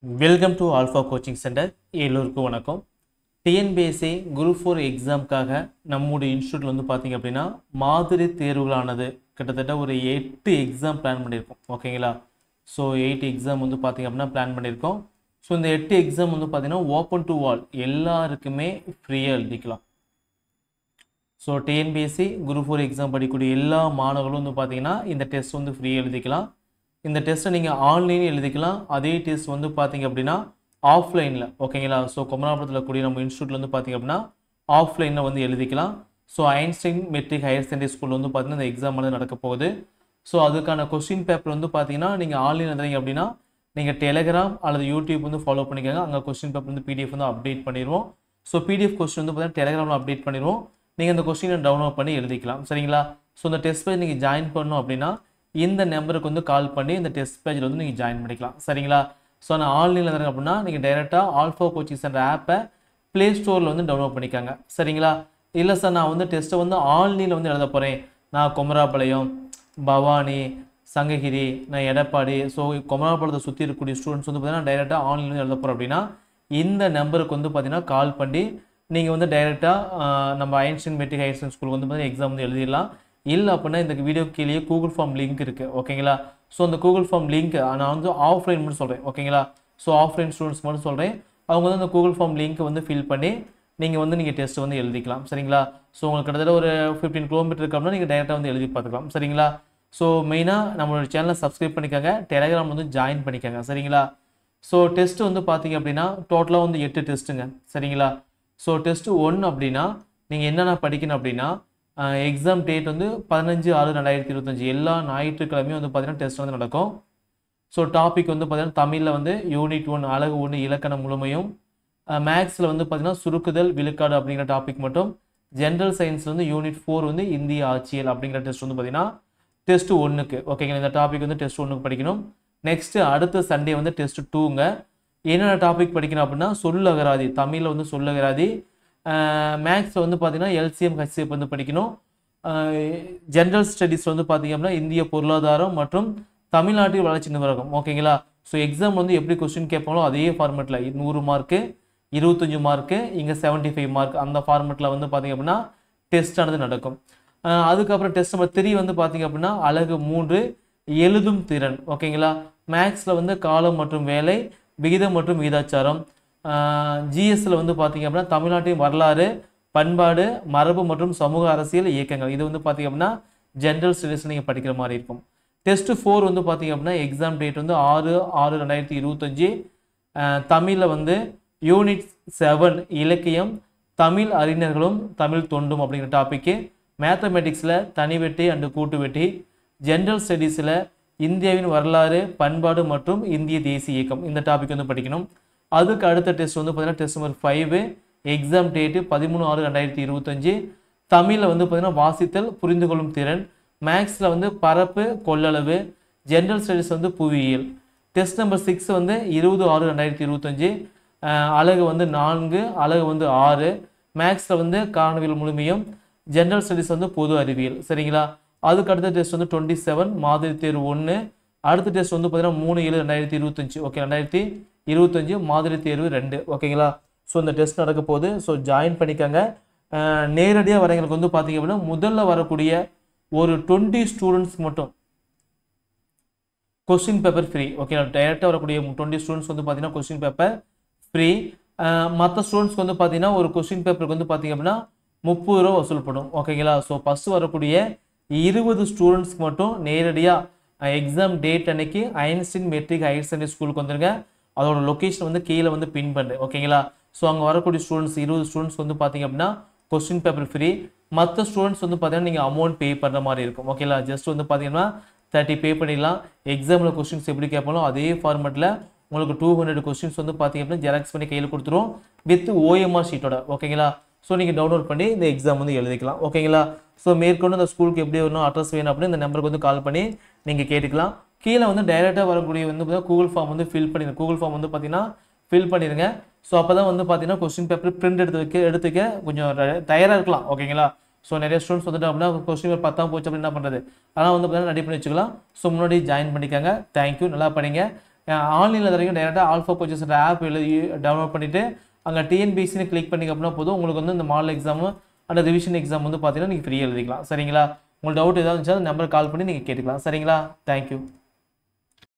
Welcome to Alpha Coaching Center. எல்லோருக்கும் வணக்கம். TNPSC Group 4 எக்ஸாம்க்காக நம்முடைய இன்ஸ்டிடியூட்ல வந்து பாத்தீங்க அப்படினா மாதிரி தேர்வுகளானது கிட்டத்தட்ட ஒரு 8 எக்ஸாம் பிளான் பண்ணியிருக்கோம். ஓகேங்களா? சோ 8 எக்ஸாம் வந்து பாத்தீங்க அப்படினா பிளான் பண்ணியிருக்கோம். சோ இந்த 8 எக்ஸாம் வந்து பாத்தீங்கன்னா ஓபன் டு ஆல் எல்லாருக்குமே ஃப்ரீயா எழுதிக்கலாம். சோ TNPSC Group 4 எக்ஸாம் படிக்கக்கூடிய எல்லா மாணவர்களும் வந்து பாத்தீங்கன்னா இந்த டெஸ்ட் வந்து ஃப்ரீயா எழுதிக்கலாம். இந்த டெஸ்ட்டை நீங்கள் ஆன்லைன் எழுதிக்கலாம். அதே டெஸ்ட் வந்து பார்த்தீங்க அப்படின்னா ஆஃப்லைனில் ஓகேங்களா? ஸோ குமராபுரத்தில் கூடிய நம்ம இன்ஸ்டியூட்டில் வந்து பார்த்தீங்க அப்படின்னா ஆஃப்லைனில் வந்து எழுதிக்கலாம். So Einstein matric higher secondary ஸ்கூலில் வந்து பார்த்தீங்கன்னா இந்த எக்ஸாம் வந்து நடக்க போகுது. ஸோ அதுக்கான கொஸ்டின் பேப்பர் வந்து பார்த்தீங்கன்னா நீங்கள் ஆன்லைன் எழுதுறீங்க அப்படின்னா நீங்கள் டெலிகிராம் அல்லது யூடியூப் வந்து ஃபாலோ பண்ணிக்கோங்க. அங்கே கொஸ்டின் பேப்பர் வந்து பிடிஎஃப் வந்து அப்டேட் பண்ணிடுவோம். ஸோ பிடிஎஃப் கொஸ்டின் வந்து பார்த்தீங்கன்னா டெலிகிராமில் அப்டேட் பண்ணிடுவோம். நீங்கள் அந்த கொஸ்டினை டவுன்லோட் பண்ணி எழுதிக்கலாம். சரிங்களா? ஸோ இந்த டெஸ்ட் பேஜ் நீங்கள் ஜாயின் பண்ணணும் அப்படின்னா இந்த நம்பருக்கு வந்து கால் பண்ணி இந்த டெஸ்ட் பேஜில் வந்து நீங்கள் ஜாயின் பண்ணிக்கலாம். சரிங்களா? ஸோ நான் ஆன்லைனில் இருந்தேன் அப்படின்னா நீங்கள் டைரெக்டாக ஆல்ஃபா கோச்சிங் சென்டர் ஆப்பை ப்ளே ஸ்டோரில் வந்து டவுன்லோட் பண்ணிக்காங்க. சரிங்களா? இல்லை சார் நான் வந்து டெஸ்ட்டை வந்து ஆன்லைனில் வந்து எழுத போகிறேன், நான் குமராபாளையம், பவானி, சங்ககிரி, நான் எடப்பாடி, ஸோ குமராபாளையத்தை சுற்றி இருக்கக்கூடிய ஸ்டூடெண்ட்ஸ் வந்து பார்த்தீங்கன்னா டைரெக்டாக ஆன்லைனில் வந்து எழுத போகிறோம் அப்படின்னா இந்த நம்பருக்கு வந்து பார்த்தீங்கன்னா கால் பண்ணி நீங்கள் வந்து டைரெக்டாக நம்ம ஐன்ஸ்டைன் மெட்ரிக் ஹையர் செகண்டரி ஸ்கூலுக்கு வந்து பார்த்தீங்கன்னா எக்ஸாம் வந்து எழுதிடலாம். இல்லை அப்படின்னா இந்த வீடியோ கீழே கூகுள் ஃபார்ம் லிங்க் இருக்குது. ஓகேங்களா? ஸோ அந்த கூகுள் ஃபார்ம் லிங்க் நான் வந்து ஆஃப்லைன் மட்டும் சொல்கிறேன். ஓகேங்களா? ஸோ ஆஃப்லைன் ஸ்டூடெண்ட்ஸ் மட்டும் சொல்கிறேன். அவங்க வந்து அந்த கூகுள் ஃபார்ம் லிங்க் வந்து ஃபில் பண்ணி நீங்கள் டெஸ்ட் வந்து எழுதிக்கலாம். சரிங்களா? ஸோ உங்களுக்கு கிட்டத்தட்ட ஒரு 15 கிலோமீட்டர் இருக்கு அப்படின்னா நீங்கள் டைரெக்டாக வந்து எழுதி பார்த்துக்கலாம். சரிங்களா? ஸோ மெயினாக நம்மளோட சேனலை சப்ஸ்கிரைப் பண்ணிக்கோங்க, டெலிகிராம் வந்து ஜாயின் பண்ணிக்கோங்க. சரிங்களா? ஸோ டெஸ்ட்டு வந்து பார்த்தீங்க அப்படின்னா டோட்டலாக வந்து 8 டெஸ்ட்டுங்க. சரிங்களா? ஸோ டெஸ்ட்டு 1 அப்படின்னா நீங்கள் என்னென்ன படிக்கணும் அப்படின்னா எக்ஸாம் டேட் வந்து 15/6/2025 எல்லா ஞாயிற்றுக்கிழமையும் வந்து பார்த்தீங்கன்னா டெஸ்ட் வந்து நடக்கும். ஸோ டாபிக் வந்து பார்த்தீங்கன்னா தமிழில் வந்து யூனிட் 1 அலகு 1 இலக்கணம் முழுமையும், மேக்ஸில் வந்து பார்த்தீங்கன்னா சுருக்குதல் விழுக்காடு அப்படிங்கிற டாபிக் மட்டும், ஜென்ரல் சயின்ஸில் வந்து யூனிட் 4 வந்து இந்திய ஆட்சியல் அப்படிங்கிற டெஸ்ட் வந்து பார்த்தீங்கன்னா டெஸ்ட் 1க்கு ஓகேங்களா? இந்த டாபிக் வந்து டெஸ்ட் 1க்கு படிக்கணும். நெக்ஸ்ட்டு அடுத்த சண்டே வந்து டெஸ்ட் 2ங்க. என்னென்ன டாபிக் படிக்கணும் அப்படின்னா சொல்லகராதி, தமிழில் வந்து சொல்லகராதி, மேக்ஸில் வந்து பார்த்தீங்கன்னா எல்சிஎம் ஹெச்சிஎஃப் வந்து படிக்கணும். ஜென்ரல் ஸ்டடீஸ் வந்து பார்த்தீங்க அப்படின்னா இந்திய பொருளாதாரம் மற்றும் தமிழ்நாட்டில் வளர்ச்சி நிர்வாகம். ஓகேங்களா? ஸோ எக்ஸாம் வந்து எப்படி கொஸ்டின் கேட்பாங்களோ அதே ஃபார்மேட்டில் 100 மார்க்கு, 25 மார்க்கு, இங்கே 75 மார்க் அந்த ஃபார்மேட்டில் வந்து பார்த்தீங்க அப்படின்னா டெஸ்ட் ஆனது நடக்கும். அதுக்கப்புறம் டெஸ்ட் நம்பர் 3 வந்து பார்த்தீங்க அப்படின்னா அலகு 3 எழுதும் திறன். ஓகேங்களா? மேக்ஸில் வந்து காலம் மற்றும் வேலை, விகிதம் மற்றும் விகிதாச்சாரம், ஜிஎஸ்ல வந்து பார்த்தீங்க அப்படின்னா தமிழ்நாட்டின் வரலாறு, பண்பாடு, மரபு மற்றும் சமூக அரசியல் இயக்கங்கள். இது வந்து பார்த்தீங்க அப்படின்னா ஜென்ரல் ஸ்டடீஸ் நீங்கள் படிக்கிற மாதிரி இருக்கும். டெஸ்ட் 4 வந்து பார்த்தீங்க அப்படின்னா எக்ஸாம் டேட் வந்து 6/6/2025. தமிழில் வந்து யூனிட் 7 இலக்கியம், தமிழ் அறிஞர்களும் தமிழ் தொண்டும் அப்படிங்கிற டாப்பிக்கு, மேத்தமெட்டிக்ஸில் தனி வெட்டி அண்டு கூட்டு வெட்டி, ஜென்ரல் ஸ்டடீஸில் இந்தியாவின் வரலாறு, பண்பாடு மற்றும் இந்திய தேசிய இயக்கம் இந்த டாபிக் வந்து படிக்கணும். அதுக்கு அடுத்த டெஸ்ட் வந்து பார்த்தீங்கன்னா டெஸ்ட் நம்பர் 5 எக்ஸாம் டேட்டு 13/6/2025. தமிழில் வந்து பார்த்தீங்கன்னா வாசித்தல் புரிந்து கொள்ளும் திறன், மேக்ஸில் வந்து பரப்பு கொள்ளளவு, ஜென்ரல் ஸ்டடீஸ் வந்து புவியியல். டெஸ்ட் நம்பர் 6 வந்து 20/6/2025 அலகு வந்து 4 அலகு வந்து 6, மேக்ஸில் வந்து காரணவியல் முழுமையும், ஜென்ரல் ஸ்டடீஸ் வந்து பொது அறிவியல். சரிங்களா? அதுக்கு அடுத்த டெஸ்ட் வந்து 27 மாதிரி தேர்வு 1. அடுத்த டெஸ்ட் வந்து பார்த்தீங்கன்னா 3/7/2025 ஓகே 2025 மாதிரி தேர்வு 2. ஓகேங்களா? ஸோ இந்த டெஸ்ட் நடக்க போகுது. ஸோ ஜாயின் பண்ணிக்கோங்க. நேரடியாக வரவங்களுக்கு வந்து பார்த்தீங்க அப்படின்னா முதல்ல வரக்கூடிய ஒரு 20 ஸ்டூடெண்ட்ஸ்க்கு மட்டும் கொஸ்டின் பேப்பர் ஃப்ரீ. ஓகேங்களா? டைரெக்டாக வரக்கூடிய 20 ஸ்டூடெண்ட்ஸ் வந்து பார்த்தீங்கன்னா கொஸ்டின் பேப்பர் ஃப்ரீ. மற்ற ஸ்டூடெண்ட்ஸ்க்கு வந்து பார்த்தீங்கன்னா ஒரு கொஸ்டின் பேப்பருக்கு வந்து பார்த்தீங்க அப்படின்னா 30 ரூபா வசூல்படும். ஓகேங்களா? ஸோ ஃபஸ்ட்டு வரக்கூடிய 20 ஸ்டூடெண்ட்ஸ்க்கு மட்டும் நேரடியாக எக்ஸாம் டேட் அன்னைக்கு ஐன்ஸ்டைன் மெட்ரிக் ஹையர் செகண்டரி ஸ்கூலுக்கு வந்துருங்க. அதோட லொக்கேஷன் வந்து கீழே வந்து பின் பண்ணு. ஓகேங்களா? ஸோ அங்கே வரக்கூடிய ஸ்டூடெண்ட்ஸ் 20 ஸ்டூடெண்ட்ஸ் வந்து பார்த்தீங்க அப்படின்னா கொஸ்டின் பேப்பர் ஃப்ரீ. மற்ற ஸ்டூடெண்ட்ஸ் வந்து பார்த்தீங்கன்னா நீங்கள் அமௌண்ட் பே பண்ணுற மாதிரி இருக்கும். ஓகேங்களா? ஜஸ்ட் வந்து பார்த்தீங்கன்னா 30 பே பண்ணிடலாம். எக்ஸாமில் கொஸ்டின்ஸ் எப்படி கேட்பாலும் அதே ஃபார்மெட்டில் உங்களுக்கு 200 கொஸ்டின்ஸ் வந்து பார்த்தீங்க அப்படின்னா ஜெராக்ஸ் பண்ணி கையில் கொடுத்துரும் வித் OMR ஷீட்டோட. ஓகேங்களா? ஸோ நீங்கள் டவுன்லோட் பண்ணி இந்த எக்ஸாம் வந்து எழுதிக்கலாம். ஓகேங்களா? ஸோ மேற்கொண்டு இந்த ஸ்கூலுக்கு எப்படி வரணும் அட்ரஸ் வேணும் அப்படின்னு இந்த நம்பருக்கு வந்து கால் பண்ணி நீங்கள் கேட்டுக்கலாம். கீழே வந்து டைரெக்டாக வரக்கூடிய வந்து கூகுள் ஃபார்ம் வந்து ஃபில் பண்ணிடுங்க. கூகுள் ஃபார்ம் வந்து பார்த்தீங்கன்னா ஃபில் பண்ணிடுங்க. ஸோ அப்போ தான் வந்து பார்த்தீங்கன்னா கொஸ்டின் பேப்பர் பிரிண்ட் எடுத்துக்க கொஞ்சம் தயாராக இருக்கலாம். ஓகேங்களா? ஸோ நிறைய ஸ்டூடெண்ட்ஸ் வந்துட்டு அப்படின்னா கொஸ்டின் பேப்பர் 10 போச்சு அப்படின்னு என்ன பண்ணுறது, அதெல்லாம் வந்து பார்த்தீங்கன்னா ரெடி பண்ணி வச்சுக்கலாம். ஸோ முன்னாடி ஜாயின் பண்ணிக்கோங்க. தேங்க்யூ. நல்லா படிங்க. ஆன்லைனில் வரைக்கும் டேரெக்டாக ஆல்ஃபா கோச்சஸ் ஆப் டவுன்லோட் பண்ணிவிட்டு அங்கே டிஎன்பிஎஸ்சின்னு கிளிக் பண்ணிங்க அப்படின்னா போதும் உங்களுக்கு வந்து இந்த மாடல் எக்ஸாமு அந்த ரிவிஷன் எக்ஸாம் வந்து பார்த்தீங்கன்னா நீங்கள் ஃப்ரீயாக எழுதிக்கலாம். சரிங்களா? உங்களுக்கு டவுட் ஏதாவது இருந்துச்சா அந்த நம்பருக்கு கால் பண்ணி நீங்கள் கேட்டுக்கலாம். சரிங்களா? தேங்க்யூ.